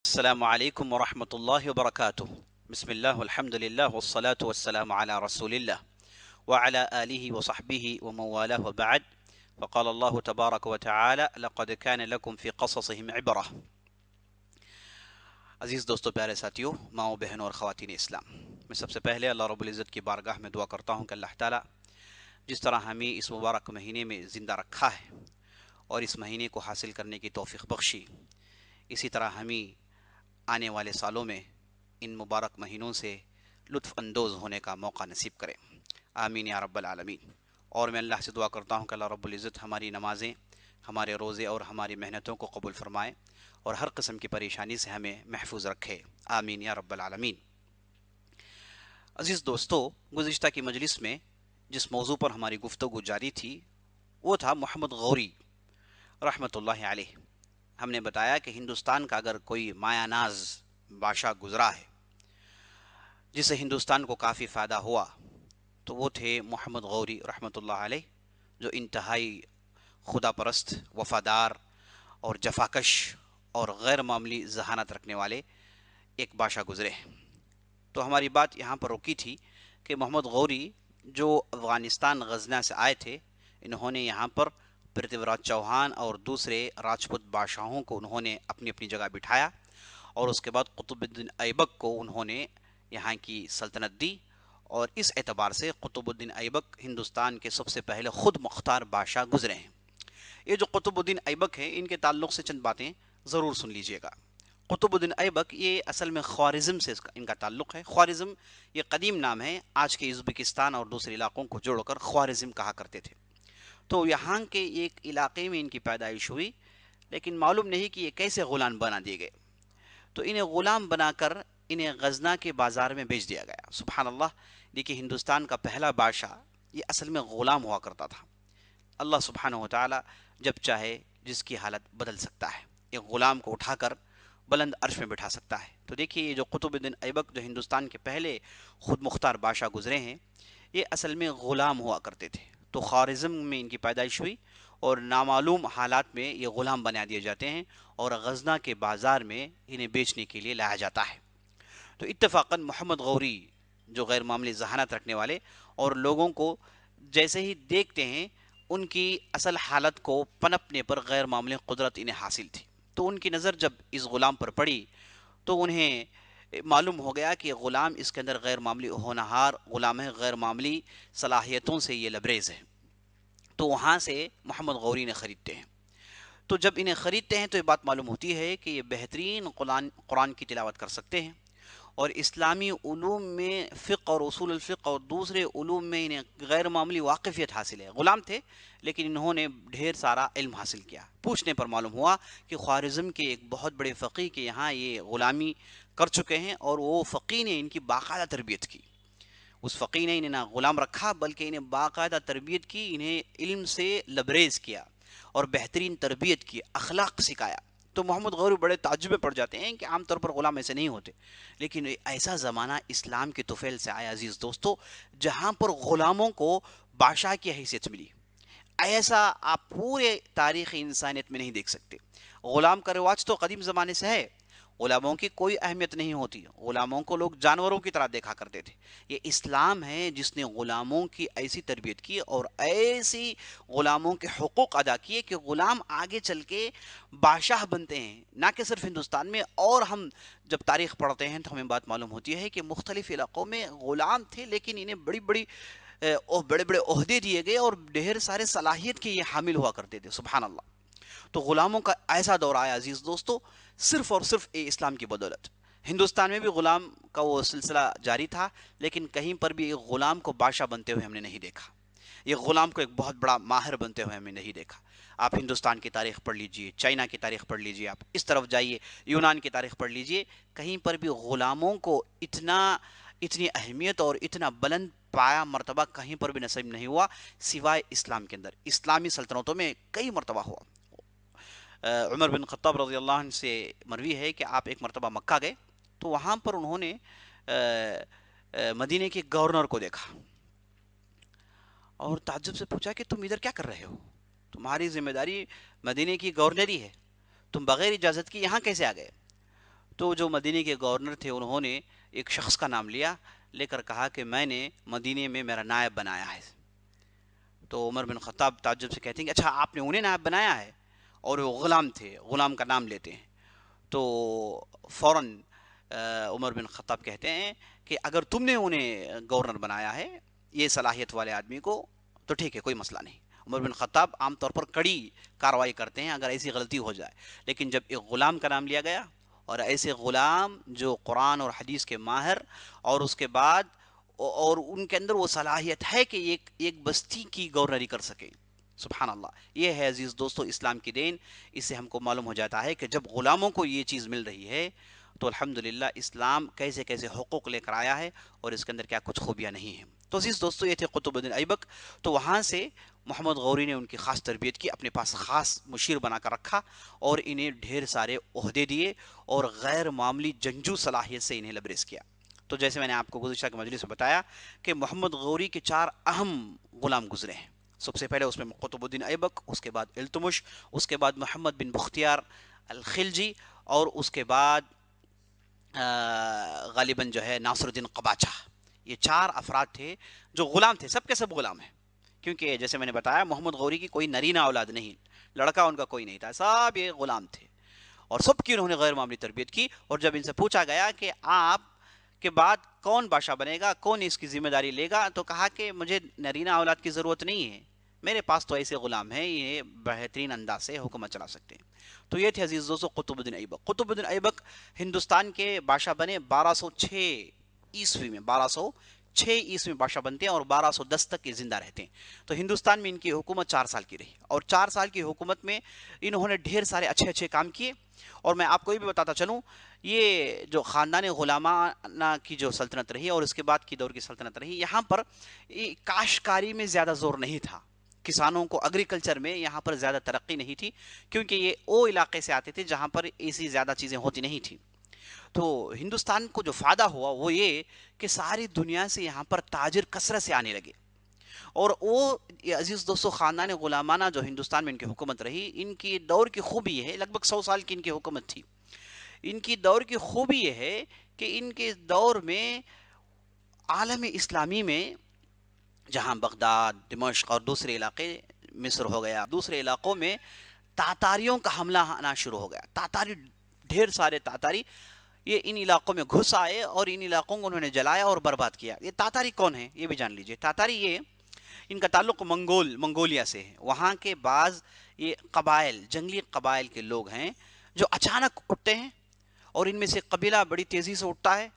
السلام عليكم ورحمة الله وبركاته. بسم الله والحمد لله والصلاة والسلام على رسول الله وعلى آله وصحبه ومن والاه وبعد. فقال الله تبارك وتعالى لقد كان لكم في قصصهم عبرة. عزیز دوستو، پیارے ساتھیو، ماؤں بہنوں اور خواتین اسلام، میں سب سے پہلے اللہ رب العزت کی بارگاہ میں دعا کرتا ہوں کہ اللہ تعالیٰ جس طرح ہمیں اس مبارک مہینے میں زندہ رکھا ہے اور اس مہینے کو حاصل کرنے کی توفیق بخشی، اسی طرح ہمیں آنے والے سالوں میں ان مبارک مہینوں سے لطف اندوز ہونے کا موقع نصیب کرے، آمین یا رب العالمین۔ اور میں اللہ سے دعا کرتا ہوں کہ اللہ رب العزت ہماری نمازیں، ہمارے روزے اور ہماری محنتوں کو قبول فرمائے اور ہر قسم کی پریشانی سے ہمیں محفوظ رکھے، آمین یا رب العالمین۔ عزیز دوستو، گزشتہ کی مجلس میں جس موضوع پر ہماری گفتگو جاری تھی وہ تھا محمد غوری رحمۃ اللہ علیہ۔ ہم نے بتایا کہ ہندوستان کا اگر کوئی مایا ناز بادشاہ گزرا ہے جس سے ہندوستان کو کافی فائدہ ہوا تو وہ تھے محمد غوری رحمۃ اللہ علیہ، جو انتہائی خدا پرست، وفادار اور جفاکش اور غیر معمولی ذہانت رکھنے والے ایک بادشاہ گزرے ہیں۔ تو ہماری بات یہاں پر رکی تھی کہ محمد غوری جو افغانستان غزنہ سے آئے تھے، انہوں نے یہاں پر پرتھوی راج چوہان اور دوسرے راجپوت بادشاہوں کو انہوں نے اپنی اپنی جگہ بٹھایا، اور اس کے بعد قطب الدین ایبک کو انہوں نے یہاں کی سلطنت دی، اور اس اعتبار سے قطب الدین ایبک ہندوستان کے سب سے پہلے خود مختار بادشاہ گزرے ہیں۔ یہ جو قطب الدین ایبک ہیں، ان کے تعلق سے چند باتیں ضرور سن لیجئے گا۔ قطب الدین ایبک یہ اصل میں خوارزم سے ان کا تعلق ہے۔ خوارزم یہ قدیم نام ہے، آج کے ازبکستان اور دوسرے علاقوں کو جوڑ کر خوارزم کہا کرتے تھے۔ تو یہاں کے ایک علاقے میں ان کی پیدائش ہوئی، لیکن معلوم نہیں کہ یہ کیسے غلام بنا دیے گئے۔ تو انہیں غلام بنا کر انہیں غزنہ کے بازار میں بیچ دیا گیا۔ سبحان اللہ! دیکھیے، ہندوستان کا پہلا بادشاہ یہ اصل میں غلام ہوا کرتا تھا۔ اللہ سبحانہ و تعالی جب چاہے جس کی حالت بدل سکتا ہے، ایک غلام کو اٹھا کر بلند عرش میں بٹھا سکتا ہے۔ تو دیکھیے، یہ جو قطب الدین ایبک جو ہندوستان کے پہلے خود مختار بادشاہ گزرے ہیں، یہ اصل میں غلام ہوا کرتے تھے۔ تو خوارزم میں ان کی پیدائش ہوئی، اور نامعلوم حالات میں یہ غلام بنا دیے جاتے ہیں اور غزنہ کے بازار میں انہیں بیچنے کے لیے لایا جاتا ہے۔ تو اتفاقاً محمد غوری جو غیر معمولی ذہانت رکھنے والے اور لوگوں کو جیسے ہی دیکھتے ہیں ان کی اصل حالت کو پنپنے پر غیر معمولی قدرت انہیں حاصل تھی، تو ان کی نظر جب اس غلام پر پڑی تو انہیں معلوم ہو گیا کہ غلام اس کے اندر غیر معمولی ہونہار غلام ہے، غیر معمولی صلاحیتوں سے یہ لبریز ہے۔ تو وہاں سے محمد غوری نے خریدتے ہیں۔ تو جب انہیں خریدتے ہیں تو یہ بات معلوم ہوتی ہے کہ یہ بہترین قرآن کی تلاوت کر سکتے ہیں، اور اسلامی علوم میں فقہ اور اصول الفقہ اور دوسرے علوم میں انہیں غیر معمولی واقفیت حاصل ہے۔ غلام تھے لیکن انہوں نے ڈھیر سارا علم حاصل کیا۔ پوچھنے پر معلوم ہوا کہ خوارزم کے ایک بہت بڑے فقیہ کے یہاں یہ غلامی کر چکے ہیں، اور وہ فقیہ نے ان کی باقاعدہ تربیت کی۔ اس فقیہ نے انہیں نہ غلام رکھا بلکہ انہیں باقاعدہ تربیت کی، انہیں علم سے لبریز کیا اور بہترین تربیت کی، اخلاق سکھایا۔ تو محمد غوری بڑے تعجب میں پڑ جاتے ہیں کہ عام طور پر غلام ایسے نہیں ہوتے، لیکن ایسا زمانہ اسلام کے طفیل سے آیا عزیز دوستو، جہاں پر غلاموں کو بادشاہ کی حیثیت ملی۔ ایسا آپ پورے تاریخ انسانیت میں نہیں دیکھ سکتے۔ غلام کا رواج تو قدیم زمانے سے ہے، غلاموں کی کوئی اہمیت نہیں ہوتی، غلاموں کو لوگ جانوروں کی طرح دیکھا کرتے تھے۔ یہ اسلام ہے جس نے غلاموں کی ایسی تربیت کی اور ایسی غلاموں کے حقوق ادا کیے کہ غلام آگے چل کے بادشاہ بنتے ہیں، نہ کہ صرف ہندوستان میں۔ اور ہم جب تاریخ پڑھتے ہیں تو ہمیں بات معلوم ہوتی ہے کہ مختلف علاقوں میں غلام تھے لیکن انہیں بڑے بڑے عہدے دیے گئے اور ڈھیر سارے صلاحیت کے یہ حامل ہوا کرتے تھے، سبحان اللہ۔ تو غلاموں کا ایسا دور آیا عزیز دوستو، صرف اور صرف اسلام کی بدولت۔ ہندوستان میں بھی غلام کا وہ سلسلہ جاری تھا، لیکن کہیں پر بھی ایک غلام کو بادشاہ بنتے ہوئے ہم نے نہیں دیکھا، یہ غلام کو ایک بہت بڑا ماہر بنتے ہوئے ہم نے نہیں دیکھا۔ آپ ہندوستان کی تاریخ پڑھ لیجئے، چائنا کی تاریخ پڑھ لیجئے، آپ اس طرف جائیے یونان کی تاریخ پڑھ لیجئے، کہیں پر بھی غلاموں کو اتنی اہمیت اور اتنا بلند پایا مرتبہ کہیں پر بھی نصیب نہیں ہوا سوائے اسلام کے اندر۔ اسلامی سلطنتوں میں کئی مرتبہ ہوا۔ عمر بن خطاب رضی اللہ عنہ سے مروی ہے کہ آپ ایک مرتبہ مکہ گئے تو وہاں پر انہوں نے مدینے کے گورنر کو دیکھا اور تعجب سے پوچھا کہ تم ادھر کیا کر رہے ہو؟ تمہاری ذمہ داری مدینے کی گورنری ہے، تم بغیر اجازت کی یہاں کیسے آ گئے؟ تو جو مدینے کے گورنر تھے انہوں نے ایک شخص کا نام لیا، لے کر کہا کہ میں نے مدینے میں میرا نائب بنایا ہے۔ تو عمر بن خطاب تعجب سے کہتے ہیں کہ اچھا آپ نے انہیں نائب بنایا ہے؟ اور وہ غلام تھے، غلام کا نام لیتے ہیں۔ تو فوراً عمر بن خطاب کہتے ہیں کہ اگر تم نے انہیں گورنر بنایا ہے، یہ صلاحیت والے آدمی کو، تو ٹھیک ہے، کوئی مسئلہ نہیں۔ عمر بن خطاب عام طور پر کڑی کارروائی کرتے ہیں اگر ایسی غلطی ہو جائے، لیکن جب ایک غلام کا نام لیا گیا، اور ایسے غلام جو قرآن اور حدیث کے ماہر، اور اس کے بعد اور ان کے اندر وہ صلاحیت ہے کہ ایک بستی کی گورنری کر سکے، سبحان اللہ، یہ ہے عزیز دوستو اسلام کی دین۔ اس سے ہم کو معلوم ہو جاتا ہے کہ جب غلاموں کو یہ چیز مل رہی ہے تو الحمدللہ اسلام کیسے کیسے حقوق لے کر آیا ہے، اور اس کے اندر کیا کچھ خوبیاں نہیں ہیں۔ تو عزیز دوستو یہ تھے قطب الدین ایبک۔ تو وہاں سے محمد غوری نے ان کی خاص تربیت کی، اپنے پاس خاص مشیر بنا کر رکھا، اور انہیں ڈھیر سارے عہدے دیے، اور غیر معمولی جنگجو صلاحیت سے انہیں لبریز کیا۔ تو جیسے میں نے آپ کو گزشتہ کے مجلس میں بتایا کہ محمد غوری کے 4 اہم غلام گزرے ہیں۔ سب سے پہلے اس میں قطب الدین ایبک، اس کے بعد التمش، اس کے بعد محمد بن بختیار الخلجی، اور اس کے بعد غالباً جو ہے ناصر الدین قباچہ۔ یہ 4 افراد تھے جو غلام تھے، سب کے سب غلام ہیں، کیونکہ جیسے میں نے بتایا محمد غوری کی کوئی نرینہ اولاد نہیں، لڑکا ان کا کوئی نہیں تھا، سب یہ غلام تھے، اور سب کی انہوں نے غیر معمولی تربیت کی۔ اور جب ان سے پوچھا گیا کہ آپ کے بعد کون بادشاہ بنے گا، کون اس کی ذمہ داری لے گا، تو کہا کہ مجھے نرینہ اولاد کی ضرورت نہیں ہے، میرے پاس تو ایسے غلام ہیں، یہ بہترین انداز سے حکومت چلا سکتے ہیں۔ تو یہ تھے عزیز دوستو قطب الدین ایبک۔ قطب الدین ایبک ہندوستان کے بادشاہ بنے 1206 عیسوی میں، 1206 عیسوی میں بادشاہ بنتے ہیں، اور 1210 تک یہ زندہ رہتے ہیں۔ تو ہندوستان میں ان کی حکومت 4 سال کی رہی، اور 4 سال کی حکومت میں انہوں نے ڈھیر سارے اچھے اچھے کام کیے۔ اور میں آپ کو یہ بھی بتاتا چلوں، یہ جو خاندان غلامانہ کی جو سلطنت رہی اور اس کے بعد کی دور کی سلطنت رہی، یہاں پر کاشتکاری میں زیادہ زور نہیں تھا، کسانوں کو ایگریکلچر میں یہاں پر زیادہ ترقی نہیں تھی، کیونکہ یہ وہ علاقے سے آتے تھے جہاں پر ایسی زیادہ چیزیں ہوتی نہیں تھی۔ تو ہندوستان کو جو فائدہ ہوا وہ یہ کہ ساری دنیا سے یہاں پر تاجر کثرت سے آنے لگے، اور وہ عزیز دوستو خاندان غلامانہ جو ہندوستان میں ان کی حکومت رہی، ان کی دور کی خوبی یہ ہے، لگ بھگ 100 سال کی ان کی حکومت تھی، ان کی دور کی خوبی یہ ہے کہ ان کے دور میں عالم اسلامی میں، جہاں بغداد، دمشق اور دوسرے علاقے، مصر ہو گیا، دوسرے علاقوں میں تاتاریوں کا حملہ آنا شروع ہو گیا۔ تاتاری، ڈھیر سارے تاتاری یہ ان علاقوں میں گھس آئے، اور ان علاقوں کو انہوں نے جلایا اور برباد کیا۔ یہ تاتاری کون ہیں یہ بھی جان لیجئے۔ تاتاری یہ، ان کا تعلق منگولیا سے ہے۔ وہاں کے بعض یہ قبائل، جنگلی قبائل کے لوگ ہیں جو اچانک اٹھتے ہیں، اور ان میں سے قبیلہ بڑی تیزی سے اٹھتا ہے،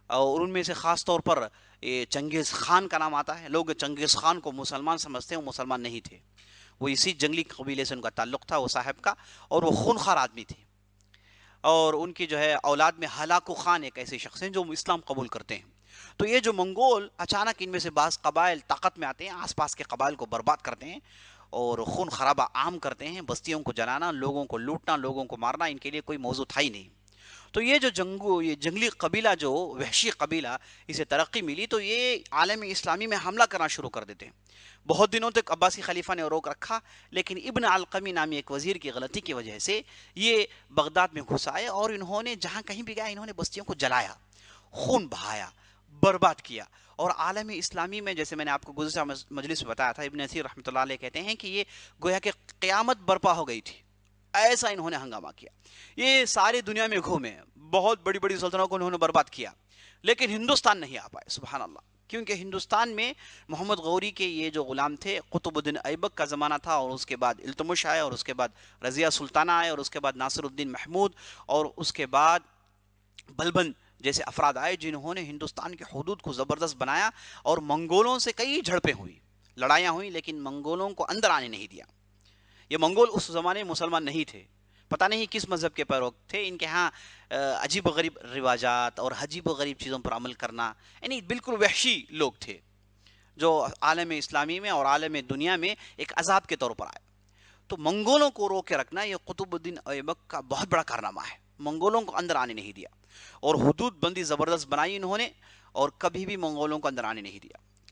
اور ان میں سے خاص طور پر یہ چنگیز خان کا نام آتا ہے۔ لوگ چنگیز خان کو مسلمان سمجھتے ہیں، وہ مسلمان نہیں تھے، وہ اسی جنگلی قبیلے سے ان کا تعلق تھا، وہ صاحب کا، اور وہ خونخوار آدمی تھے۔ اور ان کی جو ہے اولاد میں ہلاکو خان ایک ایسے شخص ہیں جو اسلام قبول کرتے ہیں۔ تو یہ جو منگول اچانک ان میں سے بعض قبائل طاقت میں آتے ہیں، آس پاس کے قبائل کو برباد کرتے ہیں، اور خون خرابہ عام کرتے ہیں، بستیوں کو جلانا، لوگوں کو لوٹنا، لوگوں کو مارنا ان کے لیے کوئی موضوع تھا ہی نہیں۔ تو یہ جو یہ جنگلی قبیلہ، جو وحشی قبیلہ، اسے ترقی ملی تو یہ عالم اسلامی میں حملہ کرنا شروع کر دیتے ہیں۔ بہت دنوں تک عباسی خلیفہ نے روک رکھا، لیکن ابن علقمی نامی ایک وزیر کی غلطی کی وجہ سے یہ بغداد میں گھس آئے، اور انہوں نے جہاں کہیں بھی گیا انہوں نے بستیوں کو جلایا، خون بہایا، برباد کیا۔ اور عالم اسلامی میں، جیسے میں نے آپ کو گزشتہ مجلس میں بتایا تھا، ابن اثیر رحمۃ اللہ علیہ کہتے ہیں کہ یہ گویا کہ قیامت برپا ہو گئی تھی، ایسا انہوں نے ہنگامہ کیا۔ یہ ساری دنیا میں گھومے، بہت بڑی بڑی سلطنتوں کو انہوں نے برباد کیا، لیکن ہندوستان نہیں آ پائے، سبحان اللہ، کیونکہ ہندوستان میں محمد غوری کے یہ جو غلام تھے، قطب الدین ایبک کا زمانہ تھا، اور اس کے بعد التمش آئے، اور اس کے بعد رضیہ سلطانہ آئے، اور اس کے بعد ناصر الدین محمود، اور اس کے بعد بلبن جیسے افراد آئے، جنہوں نے ہندوستان کے حدود کو زبردست بنایا، اور منگولوں سے کئی جھڑپیں ہوئی، لڑائیاں ہوئی، لیکن منگولوں کو اندر آنے نہیں دیا۔ یہ منگول اس زمانے میں مسلمان نہیں تھے، پتہ نہیں کس مذہب کے پیروک تھے، ان کے ہاں عجیب و غریب رواجات اور عجیب و غریب چیزوں پر عمل کرنا، یعنی بالکل وحشی لوگ تھے، جو عالم اسلامی میں اور عالم دنیا میں ایک عذاب کے طور پر آئے۔ تو منگولوں کو روک کے رکھنا یہ قطب الدین ایبک کا بہت بڑا کارنامہ ہے، منگولوں کو اندر آنے نہیں دیا، اور حدود بندی زبردست بنائی انہوں نے، اور کبھی بھی منگولوں کو اندر آنے نہیں دیا۔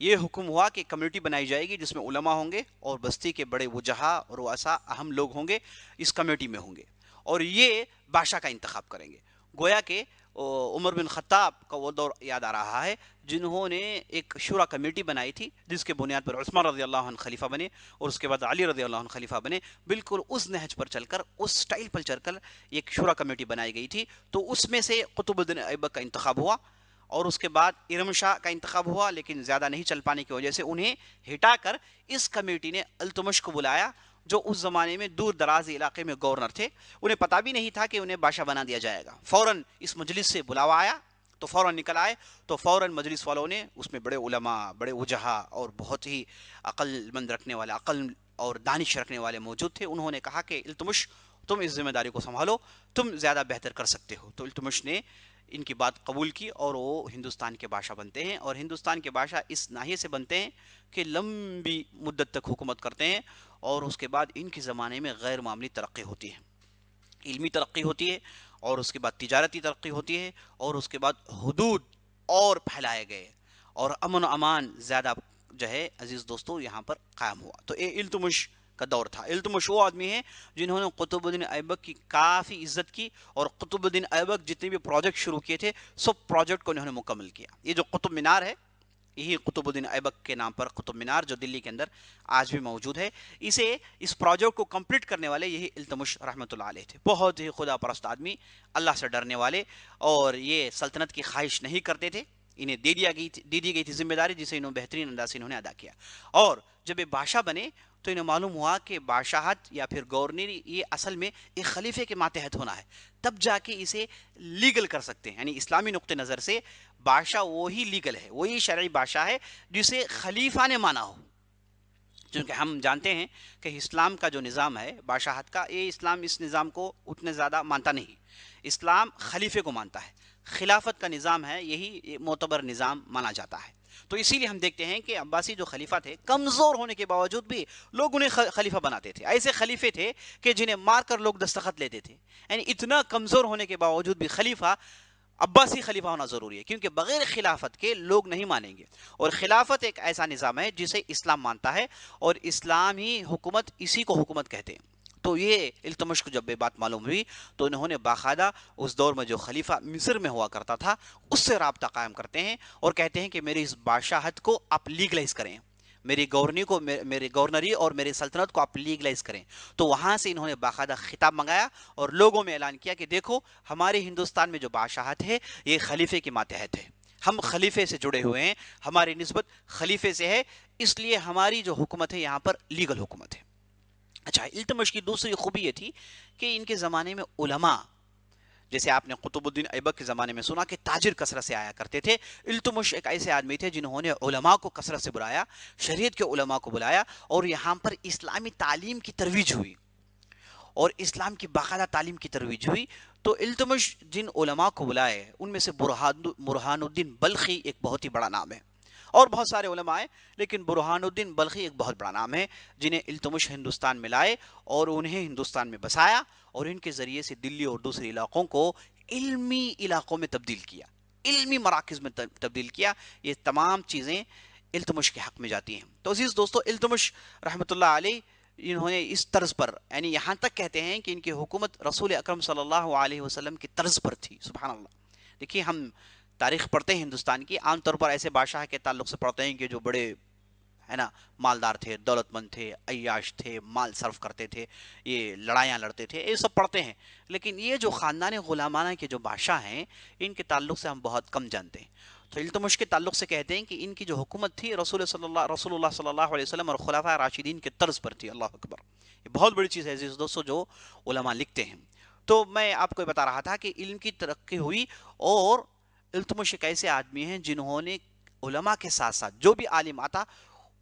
یہ حکم ہوا کہ کمیونٹی بنائی جائے گی جس میں علماء ہوں گے اور بستی کے بڑے وجہا اور رؤسا اہم لوگ ہوں گے اس کمیٹی میں ہوں گے، اور یہ بادشاہ کا انتخاب کریں گے۔ گویا کہ عمر بن خطاب کا وہ دور یاد آ رہا ہے جنہوں نے ایک شورا کمیٹی بنائی تھی جس کے بنیاد پر عثمان رضی اللہ عنہ خلیفہ بنے اور اس کے بعد علی رضی اللہ عنہ خلیفہ بنے۔ بالکل اس نہج پر چل کر، اس سٹائل پر چل کر ایک شورا کمیٹی بنائی گئی تھی، تو اس میں سے قطب الدین ایبک کا انتخاب ہوا، اور اس کے بعد ارم شاہ کا انتخاب ہوا، لیکن زیادہ نہیں چل پانے کی وجہ سے انہیں ہٹا کر اس کمیٹی نے التمش کو بلایا، جو اس زمانے میں دور دراز علاقے میں گورنر تھے۔ انہیں پتا بھی نہیں تھا کہ انہیں بادشاہ بنا دیا جائے گا۔ فوراً اس مجلس سے بلاوا آیا تو فوراً نکل آئے، تو فوراً مجلس والوں نے، اس میں بڑے علماء، بڑے وجہا اور بہت ہی عقل مند رکھنے والے، عقل اور دانش رکھنے والے موجود تھے، انہوں نے کہا کہ التمش تم اس ذمہ داری کو سنبھالو، تم زیادہ بہتر کر سکتے ہو۔ تو التمش نے ان کی بات قبول کی اور وہ ہندوستان کے بادشاہ بنتے ہیں، اور ہندوستان کے بادشاہ اس ناحیے سے بنتے ہیں کہ لمبی مدت تک حکومت کرتے ہیں، اور اس کے بعد ان کے زمانے میں غیر معمولی ترقی ہوتی ہے، علمی ترقی ہوتی ہے، اور اس کے بعد تجارتی ترقی ہوتی ہے، اور اس کے بعد حدود اور پھیلائے گئے، اور امن و امان زیادہ جو ہے عزیز دوستو یہاں پر قائم ہوا۔ تو یہ التمش کا دور تھا۔ التمش وہ آدمی ہے جنہوں نے قطب الدین ایبک کی کافی عزت کی، اور قطب الدین ایبک جتنے بھی پروجیکٹ شروع کیے تھے سب پروجیکٹ کو انہوں نے مکمل کیا۔ یہ جو قطب مینار ہے، یہی قطب الدین ایبک کے نام پر قطب مینار جو دلی کے اندر آج بھی موجود ہے، اس پروجیکٹ کو کمپلیٹ کرنے والے یہی التمش رحمۃ اللہ علیہ تھے۔ بہت ہی خدا پرست آدمی، اللہ سے ڈرنے والے، اور یہ سلطنت کی خواہش نہیں کرتے تھے، انہیں دے دی گئی تھی ذمہ داری، جسے انہوں بہترین انداز سے انہوں نے ادا کیا۔ اور جب یہ بادشاہ بنے تو انہیں معلوم ہوا کہ بادشاہت یا پھر گورنری یہ اصل میں ایک خلیفے کے ماتحت ہونا ہے، تب جا کے اسے لیگل کر سکتے ہیں۔ یعنی اسلامی نقطہ نظر سے بادشاہ وہی لیگل ہے، وہی شرعی بادشاہ ہے جسے خلیفہ نے مانا ہو، چونکہ ہم جانتے ہیں کہ اسلام کا جو نظام ہے بادشاہت کا، یہ اسلام اس نظام کو اتنے زیادہ مانتا نہیں، اسلام خلیفے کو مانتا ہے، خلافت کا نظام ہے، یہی معتبر نظام مانا جاتا ہے۔ تو اسی لیے ہم دیکھتے ہیں کہ عباسی جو خلیفہ تھے کمزور ہونے کے باوجود بھی لوگ انہیں خلیفہ بناتے تھے، ایسے خلیفے تھے کہ جنہیں مار کر لوگ دستخط لیتے تھے، یعنی اتنا کمزور ہونے کے باوجود بھی خلیفہ، عباسی خلیفہ ہونا ضروری ہے، کیونکہ بغیر خلافت کے لوگ نہیں مانیں گے، اور خلافت ایک ایسا نظام ہے جسے اسلام مانتا ہے، اور اسلامی حکومت اسی کو حکومت کہتے ہیں۔ تو یہ التمش کو جب یہ بات معلوم ہوئی تو انہوں نے باقاعدہ اس دور میں جو خلیفہ مصر میں ہوا کرتا تھا اس سے رابطہ قائم کرتے ہیں، اور کہتے ہیں کہ میری اس بادشاہت کو آپ لیگلائز کریں، میری گورنری اور میری سلطنت کو آپ لیگلائز کریں۔ تو وہاں سے انہوں نے باقاعدہ خطاب منگایا اور لوگوں میں اعلان کیا کہ دیکھو، ہمارے ہندوستان میں جو بادشاہت ہے یہ خلیفے کے ماتحت ہے، ہم خلیفے سے جڑے ہوئے ہیں، ہماری نسبت خلیفے سے ہے، اس لیے ہماری جو حکومت ہے یہاں پر لیگل حکومت ہے۔ اچھا، التمش کی دوسری خوبی یہ تھی کہ ان کے زمانے میں علماء، جیسے آپ نے قطب الدین ایبک کے زمانے میں سنا کہ تاجر کثرت سے آیا کرتے تھے، التمش ایک ایسے آدمی تھے جنہوں نے علماء کو کثرت سے بلایا، شریعت کے علماء کو بلایا، اور یہاں پر اسلامی تعلیم کی ترویج ہوئی، اور اسلام کی باقاعدہ تعلیم کی ترویج ہوئی۔ تو التمش جن علماء کو بلائے ان میں سے برہان الدین بلخی ایک بہت ہی بڑا نام ہے، اور بہت سارے علماء ہیں، لیکن برہان الدین بلخی ایک بہت بڑا نام ہے جنہیں التمش ہندوستان میں لائے اور انہیں ہندوستان میں بسایا، اور ان کے ذریعے سے دلی اور دوسرے علاقوں کو علمی علاقوں میں تبدیل کیا، علمی مراکز میں تبدیل کیا۔ یہ تمام چیزیں التمش کے حق میں جاتی ہیں۔ تو عزیز دوستو، التمش رحمۃ اللہ علیہ انہوں نے اس طرز پر، یعنی یہاں تک کہتے ہیں کہ ان کی حکومت رسول اکرم صلی اللہ علیہ وسلم کی طرز پر تھی۔ سبحان اللہ۔ دیکھیے، ہم تاریخ پڑھتے ہیں ہندوستان کی، عام طور پر ایسے بادشاہ کے تعلق سے پڑھتے ہیں کہ جو بڑے ہے نا مالدار تھے، دولت مند تھے، عیاش تھے، مال صرف کرتے تھے، یہ لڑائیاں لڑتے تھے، یہ سب پڑھتے ہیں، لیکن یہ جو خاندان غلامانہ کے جو بادشاہ ہیں ان کے تعلق سے ہم بہت کم جانتے ہیں۔ تو التمش کے تعلق سے کہتے ہیں کہ ان کی جو حکومت تھی رسول اللہ صلی اللہ علیہ وسلم اور خلفاء راشدین کے طرز پر تھی۔ اللہ اکبر، یہ بہت بڑی چیز ہے عزیز دوستو جو علماء لکھتے ہیں۔ تو میں آپ کو بتا رہا تھا کہ علم کی ترقی ہوئی، اور التمش ایک ایسے آدمی ہیں جنہوں نے علماء کے ساتھ ساتھ جو بھی عالم آتا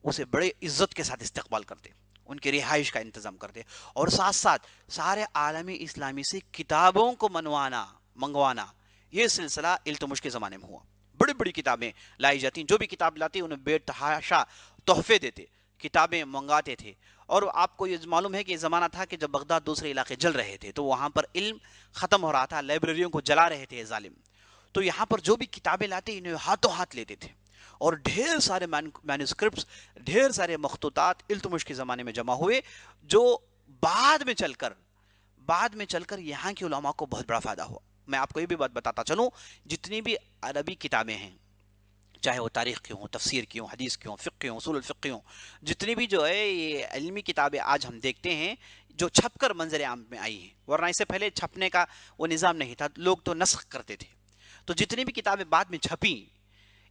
اسے بڑے عزت کے ساتھ استقبال کرتے، ان کی رہائش کا انتظام کرتے، اور ساتھ ساتھ سارے عالم اسلامی سے کتابوں کو منگوانا، یہ سلسلہ التمش کے زمانے میں ہوا۔ بڑی بڑی کتابیں لائی جاتی، جو بھی کتاب لاتے انہیں بے تحاشا تحفے دیتے، کتابیں منگاتے تھے۔ اور آپ کو یہ معلوم ہے کہ یہ زمانہ تھا کہ جب بغداد دوسرے علاقے جل رہے تھے تو وہاں پر علم ختم ہو رہا تھا، لائبریریوں کو جلا رہے تھے ظالم، تو یہاں پر جو بھی کتابیں لاتے انہیں ہاتھوں ہاتھ لیتے تھے، اور ڈھیر سارے مینuscripts، ڈھیر سارے مخطوطات التمش کے زمانے میں جمع ہوئے، جو بعد میں چل کر یہاں کے علماء کو بہت بڑا فائدہ ہوا۔ میں آپ کو یہ بھی بات بتاتا چلوں، جتنی بھی عربی کتابیں ہیں، چاہے وہ تاریخ کی ہوں، تفسیر کی ہوں، حدیث کی ہوں، فقہ کی ہوں، اصول الفقہ کی ہوں، جتنی بھی جو ہے یہ علمی کتابیں آج ہم دیکھتے ہیں جو چھپ کر منظر عام میں آئی ہیں، ورنہ اس سے پہلے چھپنے کا وہ نظام نہیں تھا، لوگ تو نسخ کرتے تھے۔ تو جتنی بھی کتابیں بعد میں چھپی،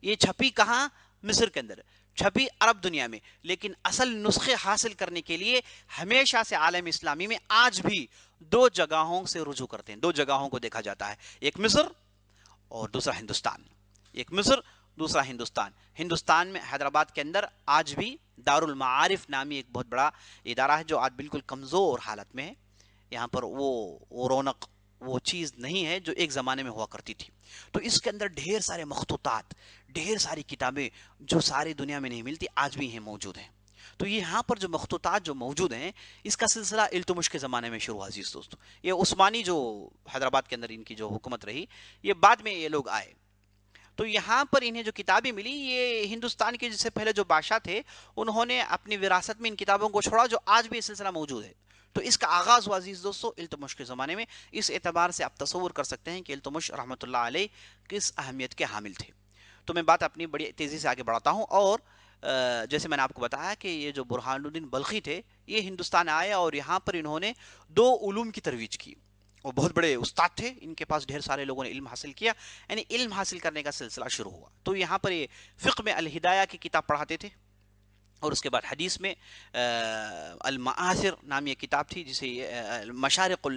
یہ چھپی کہاں؟ مصر کے اندر، چھپی عرب دنیا میں، لیکن اصل نسخے حاصل کرنے کے لیے ہمیشہ سے عالم اسلامی میں آج بھی دو جگہوں سے رجوع کرتے ہیں، دو جگہوں کو دیکھا جاتا ہے، ایک مصر اور دوسرا ہندوستان۔ ایک مصر، دوسرا ہندوستان۔ ہندوستان میں حیدرآباد کے اندر آج بھی دارالمعارف نامی ایک بہت بڑا ادارہ ہے، جو آج بالکل کمزور حالت میں ہے۔ یہاں پر وہ رونق، وہ چیز نہیں ہے جو ایک زمانے میں ہوا کرتی تھی۔ تو اس کے اندر ڈھیر سارے مخطوطات، ڈھیر ساری کتابیں جو ساری دنیا میں نہیں ملتی، آج بھی ہیں، موجود ہیں۔ تو یہاں پر جو مخطوطات جو موجود ہیں، اس کا سلسلہ التمش کے زمانے میں شروع ہوا عزیز دوستو۔ یہ عثمانی جو حیدرآباد کے اندر ان کی جو حکومت رہی، یہ بعد میں یہ لوگ آئے، تو یہاں پر انہیں جو کتابیں ملی، یہ ہندوستان کے جس سے پہلے جو بادشاہ تھے، انہوں نے اپنی وراثت میں ان کتابوں کو چھوڑا، جو آج بھی یہ سلسلہ موجود ہے۔ تو اس کا آغاز ہوا عزیز دوستو التمش کے زمانے میں۔ اس اعتبار سے آپ تصور کر سکتے ہیں کہ التمش رحمۃ اللہ علیہ کس اہمیت کے حامل تھے۔ تو میں بات اپنی بڑی تیزی سے آگے بڑھاتا ہوں، اور جیسے میں نے آپ کو بتایا کہ یہ جو برہان الدین بلخی تھے، یہ ہندوستان آئے اور یہاں پر انہوں نے دو علوم کی ترویج کی۔ وہ بہت بڑے استاد تھے، ان کے پاس ڈھیر سارے لوگوں نے علم حاصل کیا، یعنی علم حاصل کرنے کا سلسلہ شروع ہوا۔ تو یہاں پر یہ فقہ میں الہدایہ کی کتاب پڑھاتے تھے، اور اس کے بعد حدیث میں المآثر نامی ایک کتاب تھی، جسے مشارق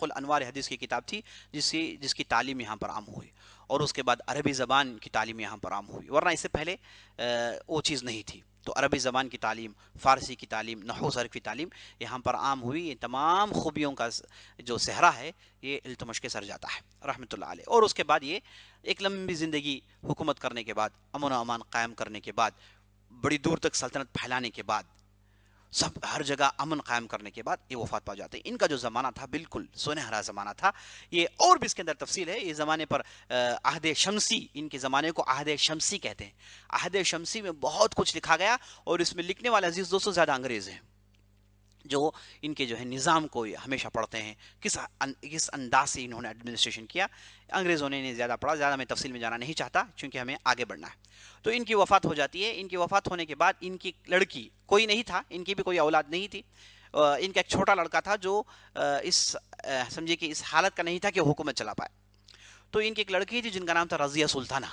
الانوار حدیث کی کتاب تھی، جس کی تعلیم یہاں پر عام ہوئی، اور اس کے بعد عربی زبان کی تعلیم یہاں پر عام ہوئی، ورنہ اس سے پہلے وہ چیز نہیں تھی۔ تو عربی زبان کی تعلیم، فارسی کی تعلیم، نحو صرف کی تعلیم یہاں پر عام ہوئی۔ یہ تمام خوبیوں کا جو صحرا ہے، یہ التمش کے سر جاتا ہے رحمۃ اللہ علیہ۔ اور اس کے بعد یہ ایک لمبی زندگی حکومت کرنے کے بعد، امن و امان قائم کرنے کے بعد، بڑی دور تک سلطنت پھیلانے کے بعد، سب ہر جگہ امن قائم کرنے کے بعد یہ وفات پا جاتے ہیں۔ ان کا جو زمانہ تھا بالکل سنہرا زمانہ تھا۔ یہ اور بھی اس کے اندر تفصیل ہے، یہ زمانے پر عہد شمسی، ان کے زمانے کو عہد شمسی کہتے ہیں۔ عہد شمسی میں بہت کچھ لکھا گیا، اور اس میں لکھنے والے عزیز دوستوں زیادہ انگریز ہیں، جو ان کے جو ہے نظام کو ہمیشہ پڑھتے ہیں، کس انداز سے انہوں نے ایڈمنسٹریشن کیا۔ انگریزوں نے زیادہ پڑھا، زیادہ میں تفصیل میں جانا نہیں چاہتا چونکہ ہمیں آگے بڑھنا ہے۔ تو ان کی وفات ہو جاتی ہے۔ ان کی وفات ہونے کے بعد ان کی لڑکی، کوئی نہیں تھا، ان کی بھی کوئی اولاد نہیں تھی، ان کا ایک چھوٹا لڑکا تھا جو سمجھے کہ اس حالت کا نہیں تھا کہ حکومت چلا پائے۔ تو ان کی ایک لڑکی تھی جن کا نام تھا رضیہ سلطانہ،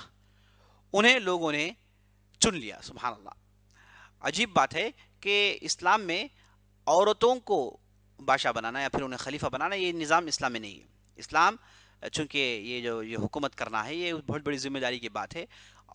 انہیں لوگوں نے چن لیا۔ سبحان اللہ، عجیب بات ہے کہ اسلام میں عورتوں کو بادشاہ بنانا یا پھر انہیں خلیفہ بنانا، یہ نظام اسلام میں نہیں ہے۔ اسلام چونکہ یہ حکومت کرنا ہے، یہ بہت بڑی ذمہ داری کی بات ہے،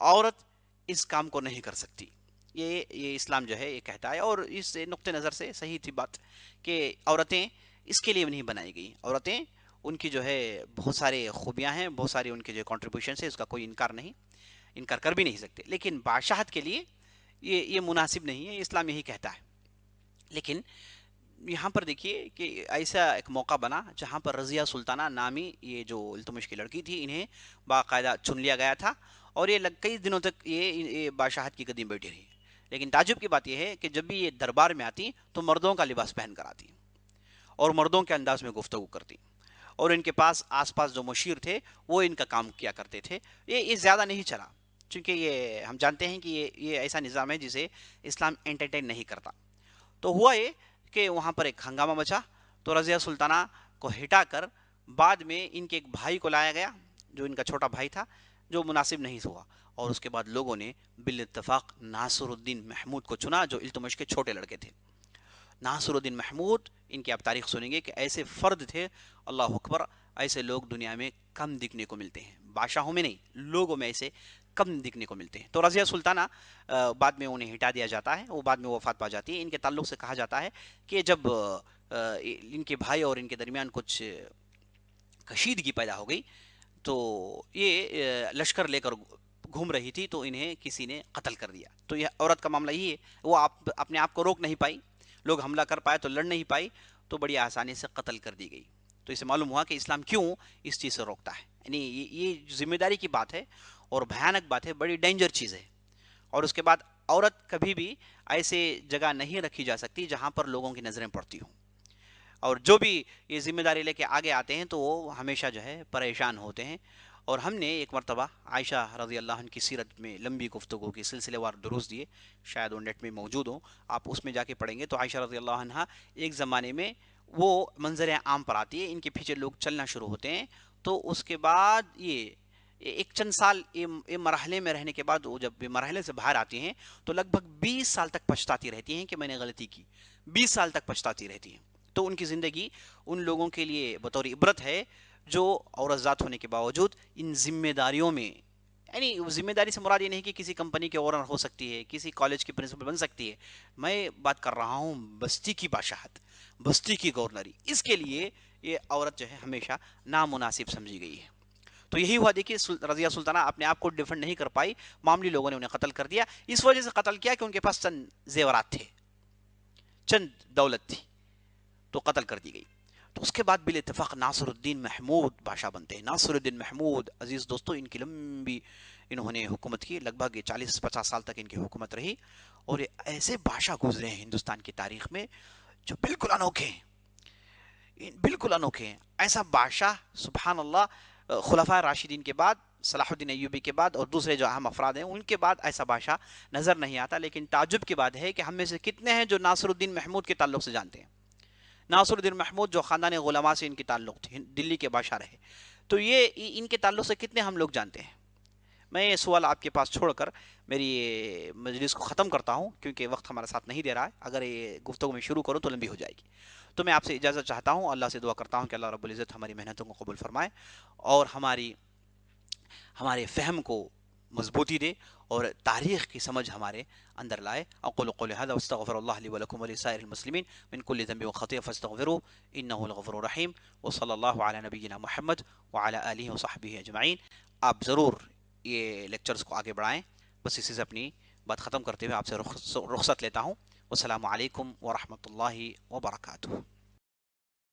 عورت اس کام کو نہیں کر سکتی، یہ اسلام جو ہے یہ کہتا ہے۔ اور اس نقطہ نظر سے صحیح تھی بات کہ عورتیں اس کے لیے نہیں بنائی گئی۔ عورتیں، ان کی جو ہے بہت سارے خوبیاں ہیں، بہت سارے ان کے جو کنٹریبیوشنس ہیں، اس کا کوئی انکار کر بھی نہیں سکتے، لیکن بادشاہت کے لیے یہ مناسب نہیں ہے، اسلام یہی کہتا ہے۔ لیکن یہاں پر دیکھیے کہ ایسا ایک موقع بنا جہاں پر رضیہ سلطانہ نامی یہ جو التمش کی لڑکی تھی، انہیں باقاعدہ چن لیا گیا تھا، اور یہ کئی دنوں تک یہ بادشاہت کی گدی بیٹھی رہی۔ لیکن تعجب کی بات یہ ہے کہ جب بھی یہ دربار میں آتی تو مردوں کا لباس پہن کر آتی، اور مردوں کے انداز میں گفتگو کرتی، اور ان کے پاس آس پاس جو مشیر تھے وہ ان کا کام کیا کرتے تھے۔ یہ زیادہ نہیں چلا، چونکہ یہ ہم جانتے ہیں کہ یہ ایسا نظام ہے جسے اسلام انٹرٹین نہیں کرتا۔ تو ہوا یہ کہ وہاں پر ایک ہنگامہ مچا، تو رضیہ سلطانہ کو ہٹا کر بعد میں ان کے ایک بھائی کو لایا گیا، جو ان کا چھوٹا بھائی تھا، جو مناسب نہیں ہوا، اور اس کے بعد لوگوں نے بالاتفاق ناصر الدین محمود کو چنا، جو التمش کے چھوٹے لڑکے تھے۔ ناصر الدین محمود، ان کی آپ تاریخ سنیں گے کہ ایسے فرد تھے، اللہ اکبر، ایسے لوگ دنیا میں کم دکھنے کو ملتے ہیں، بادشاہوں میں نہیں، لوگوں میں ایسے کم دکھنے کو ملتے ہیں۔ تو رضیہ سلطانہ بعد میں انہیں ہٹا دیا جاتا ہے، وہ بعد میں وفات پا جاتی ہے۔ ان کے تعلق سے کہا جاتا ہے کہ جب ان کے بھائی اور ان کے درمیان کچھ کشیدگی پیدا ہو گئی، تو یہ لشکر لے کر گھوم رہی تھی، تو انہیں کسی نے قتل کر دیا۔ تو یہ عورت کا معاملہ یہی ہے، وہ اپنے آپ کو روک نہیں پائی، لوگ حملہ کر پائے تو لڑ نہیں پائی، تو بڑی آسانی سے قتل کر دی گئی۔ تو اسے معلوم ہوا کہ اسلام کیوں اس چیز سے روکتا ہے، یعنی یہ ذمہ داری کی بات ہے، اور بھیانک بات ہے، بڑی ڈینجر چیز ہے. اور اس کے بعد عورت کبھی بھی ایسے جگہ نہیں رکھی جا سکتی جہاں پر لوگوں کی نظریں پڑتی ہوں. اور جو بھی یہ ذمہ داری لے کے آگے آتے ہیں تو وہ ہمیشہ جو ہے پریشان ہوتے ہیں. اور ہم نے ایک مرتبہ عائشہ رضی اللہ عنہ کی سیرت میں لمبی گفتگو کی سلسلے وار دروس دیے، شاید وہ نیٹ میں موجود ہوں، آپ اس میں جا کے پڑھیں گے. تو عائشہ رضی اللہ عنہ ایک زمانے میں وہ منظر عام پر آتی ہے، ان کے پیچھے لوگ چلنا شروع ہوتے ہیں. تو اس کے بعد یہ ایک چند سال یہ مرحلے میں رہنے کے بعد وہ جب مرحلے سے باہر آتی ہیں تو لگ بھگ 20 سال تک پچھتاتی رہتی ہیں کہ میں نے غلطی کی. 20 سال تک پچھتاتی رہتی ہیں. تو ان کی زندگی ان لوگوں کے لیے بطور عبرت ہے جو عورت ذات ہونے کے باوجود ان ذمہ داریوں میں، یعنی ذمہ داری سے مراد یہ نہیں کہ کسی کمپنی کے اونر ہو سکتی ہے، کسی کالج کی پرنسپل بن سکتی ہے. میں بات کر رہا ہوں بستی کی بادشاہت، بستی کی گورنری. اس کے لیے یہ عورت جو ہے ہمیشہ نامناسب سمجھی گئی ہے. تو یہی ہوا، دیکھیے رضیہ سلطانہ اپنے آپ کو ڈیفینڈ نہیں کر پائی، معاملی لوگوں نے انہیں قتل کر دیا. اس وجہ سے قتل کیا کہ ان کے پاس چند زیورات تھے، چند دولت تھی، تو قتل کر دی گئی. تو اس کے بعد بال اتفاق ناصر الدین محمود بادشاہ بنتے ہیں. ناصر الدین محمود عزیز دوستو، ان کی لمبی انہوں نے حکومت کی، لگ بھگ 40-50 سال تک ان کی حکومت رہی. اور یہ ایسے بادشاہ گزرے ہیں ہندوستان کی تاریخ میں جو بالکل انوکھے ہیں، بالکل انوکھے ہیں. ایسا بادشاہ سبحان اللہ، خلفاء راشدین کے بعد، صلاح الدین ایوبی کے بعد اور دوسرے جو اہم افراد ہیں ان کے بعد ایسا بادشاہ نظر نہیں آتا. لیکن تعجب کی بات ہے کہ ہم میں سے کتنے ہیں جو ناصر الدین محمود کے تعلق سے جانتے ہیں. ناصر الدین محمود جو خاندان غلامہ سے ان کی تعلق تھے، دلی کے بادشاہ رہے، تو یہ ان کے تعلق سے کتنے ہم لوگ جانتے ہیں. میں یہ سوال آپ کے پاس چھوڑ کر میری مجلس کو ختم کرتا ہوں کیونکہ وقت ہمارا ساتھ نہیں دے رہا ہے. اگر یہ گفتگو میں شروع کروں تو لمبی ہو جائے گی. تو میں آپ سے اجازت چاہتا ہوں، اللہ سے دعا کرتا ہوں کہ اللہ رب العزت ہماری محنتوں کو قبول فرمائے اور ہمارے فہم کو مضبوطی دے اور تاریخ کی سمجھ ہمارے اندر لائے. اقول قولی هذا واستغفر الله لي ولكم ولسائر المسلمين من كل ذنب وخطيئة فاستغفروه انه الغفور الرحيم. وصلى الله على نبينا محمد وعلى اله وصحبه اجمعین. آپ ضرور یہ لیکچرز کو آگے بڑھائیں. بس اسی سے اپنی بات ختم کرتے ہوئے آپ سے رخصت لیتا ہوں. والسلام علیکم ورحمۃ اللہ وبرکاتہ.